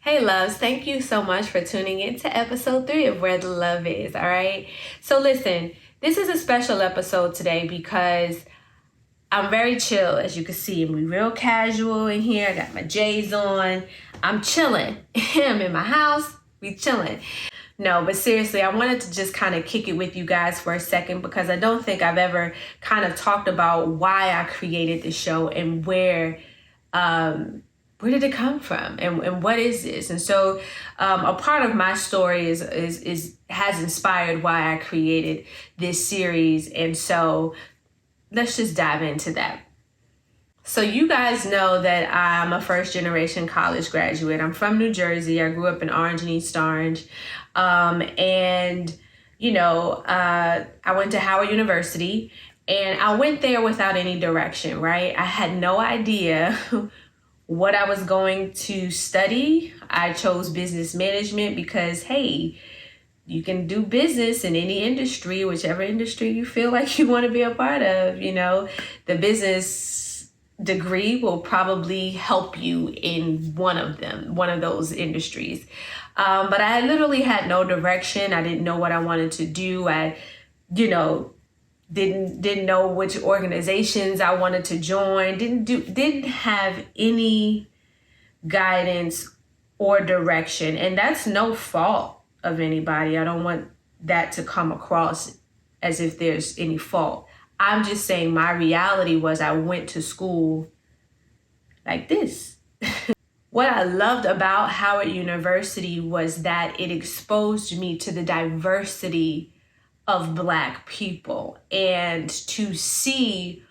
Hey loves, thank you so much for tuning in to episode 3 of Where the Love Is, all right? So listen, this is a special episode today because I'm very chill, as you can see. I'm real casual in here. I got my J's on. I'm chilling. I'm in my house. We chilling. No, but seriously, I wanted to just kind of kick it with you guys for a second because I don't think I've ever kind of talked about why I created the show and where did it come from and what is this? And so a part of my story has inspired why I created this series. And so let's just dive into that. So you guys know that I'm a first generation college graduate. I'm from New Jersey. I grew up in Orange and East Orange. I went to Howard University and I went there without any direction, right? I had no idea what I was going to study. I chose business management because, hey, you can do business in any industry, whichever industry you feel like you want to be a part of. The business degree will probably help you in one of those industries. But I literally had no direction. I didn't know what I wanted to do. I, didn't know which organizations I wanted to join. Didn't have any guidance or direction. And that's no fault of anybody. I don't want that to come across as if there's any fault. I'm just saying my reality was I went to school like this. What I loved about Howard University was that it exposed me to the diversity of Black people and to see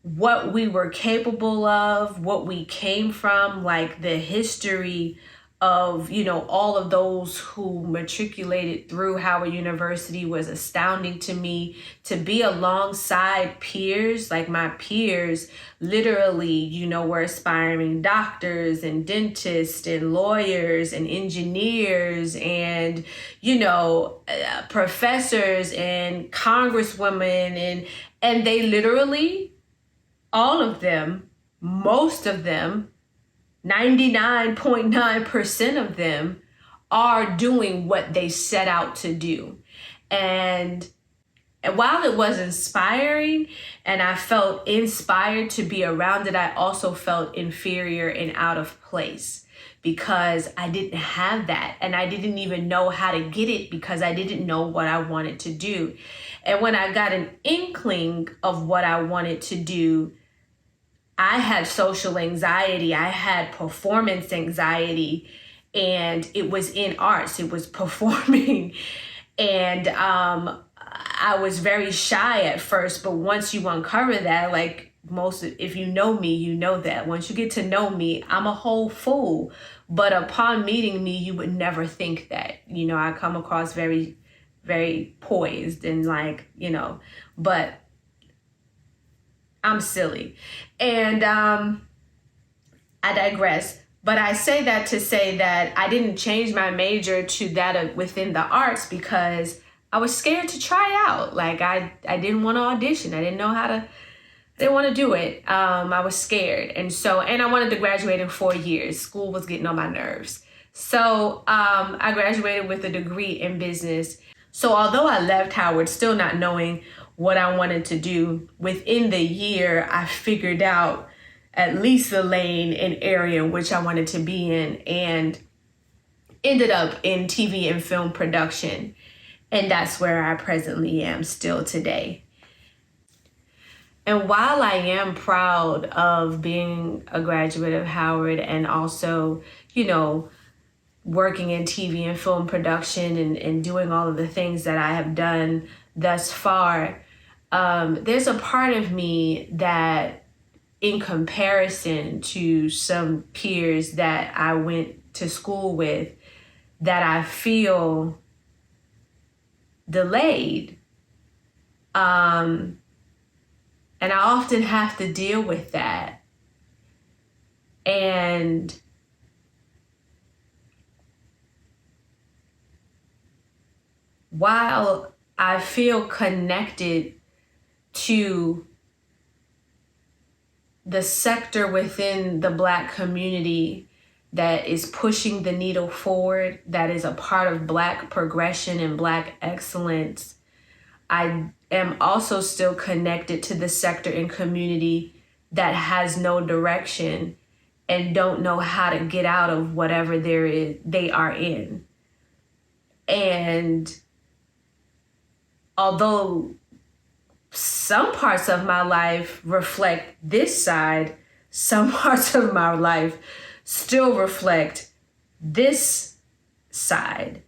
what we were capable of, what we came from, like the history of, all of those who matriculated through Howard University was astounding to me. To be alongside peers, like my peers, literally, were aspiring doctors and dentists and lawyers and engineers and, professors and congresswomen and they literally, all of them, most of them, 99.9% of them are doing what they set out to do. And while it was inspiring and I felt inspired to be around it, I also felt inferior and out of place because I didn't have that. And I didn't even know how to get it because I didn't know what I wanted to do. And when I got an inkling of what I wanted to do, I had social anxiety, I had performance anxiety, and it was in arts, it was performing. And I was very shy at first, but once you uncover that, if you know me, you know that. Once you get to know me, I'm a whole fool. But upon meeting me, you would never think that. I come across very, very poised and but I'm silly. And I digress. But I say that to say that I didn't change my major to that within the arts because I was scared to try out. I didn't want to audition. I didn't want to do it. I was scared. And I wanted to graduate in 4 years. School was getting on my nerves. So I graduated with a degree in business. So although I left Howard still not knowing what I wanted to do, within the year, I figured out at least the lane and area in which I wanted to be in and ended up in TV and film production. And that's where I presently am still today. And while I am proud of being a graduate of Howard and also, working in TV and film production and doing all of the things that I have done thus far, there's a part of me that, in comparison to some peers that I went to school with, that I feel delayed. And I often have to deal with that. And while I feel connected to the sector within the Black community that is pushing the needle forward, that is a part of Black progression and Black excellence, I am also still connected to the sector and community that has no direction and don't know how to get out of whatever they are in. And although some parts of my life reflect this side, some parts of my life still reflect this side.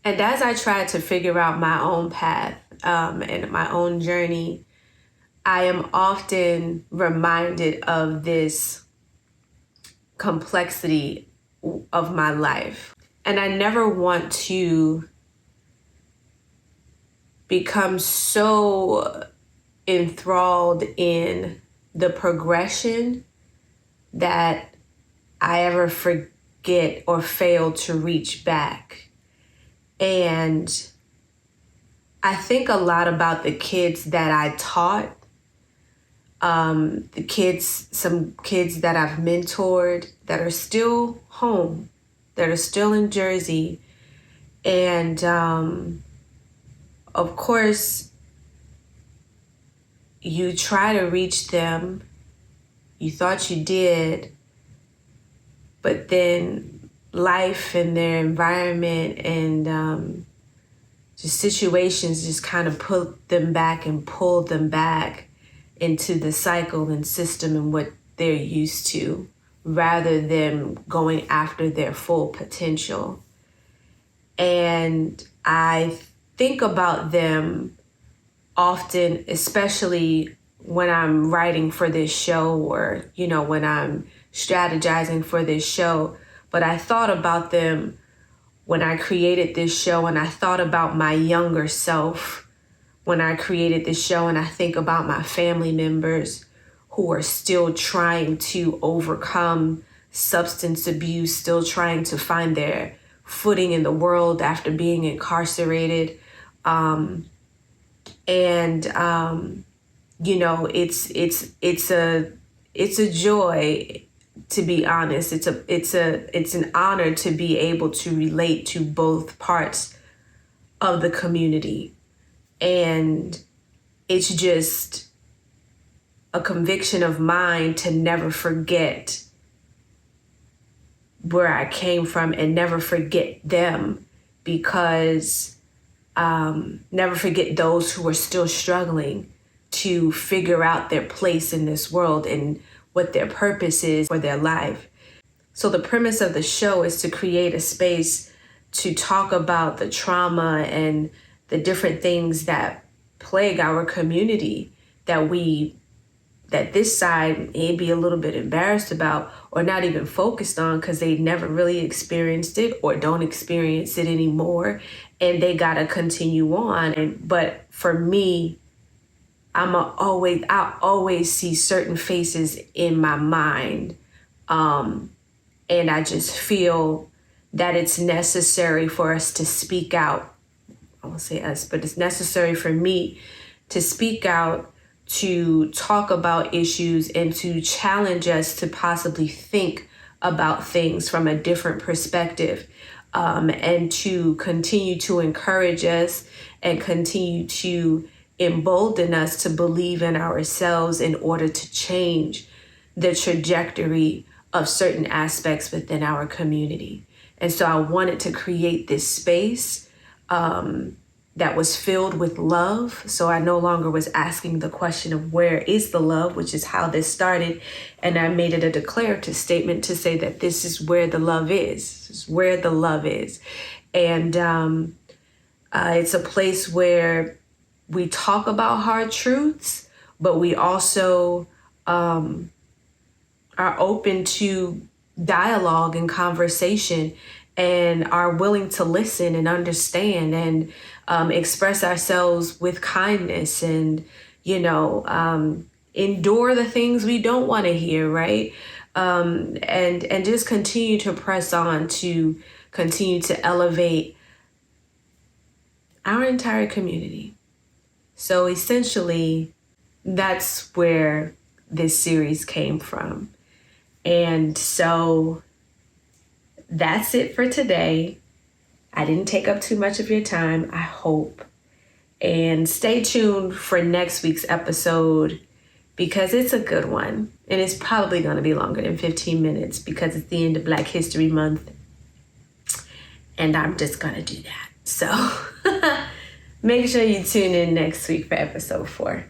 And as I try to figure out my own path and my own journey, I am often reminded of this complexity of my life. And I never want to become so enthralled in the progression that I ever forget or fail to reach back. And I think a lot about the kids that I taught, some kids that I've mentored that are still home, that are still in Jersey. And of course, you try to reach them. You thought you did, but then life and their environment and just situations just kind of put them back and pull them back into the cycle and system and what they're used to, rather than going after their full potential. And I think about them often, especially when I'm writing for this show or, when I'm strategizing for this show. But I thought about them when I created this show, and I thought about my younger self when I created this show, and I think about my family members who are still trying to overcome substance abuse, still trying to find their footing in the world after being incarcerated. It's a joy, to be honest. It's an honor to be able to relate to both parts of the community. And it's just a conviction of mine to never forget where I came from and never forget them, because never forget those who are still struggling to figure out their place in this world and what their purpose is for their life. So the premise of the show is to create a space to talk about the trauma and the different things that plague our community that this side may be a little bit embarrassed about or not even focused on because they never really experienced it or don't experience it anymore, and they gotta continue on. But for me, I always see certain faces in my mind, and I just feel that it's necessary for us to speak out. I won't say us, but it's necessary for me to speak out, to talk about issues, and to challenge us to possibly think about things from a different perspective, and to continue to encourage us and continue to embolden us to believe in ourselves in order to change the trajectory of certain aspects within our community. And so I wanted to create this space that was filled with love. So I no longer was asking the question of where is the love, which is how this started. And I made it a declarative statement to say that this is where the love is. This is where the love is. And it's a place where we talk about hard truths, but we also are open to dialogue and conversation, and are willing to listen and understand, and express ourselves with kindness, and, endure the things we don't want to hear, right? And just continue to press on to continue to elevate our entire community. So essentially, that's where this series came from. And so that's it for today. I didn't take up too much of your time, I hope. And stay tuned for next week's episode, because it's a good one. And it's probably going to be longer than 15 minutes because it's the end of Black History Month. And I'm just going to do that. So make sure you tune in next week for episode 4.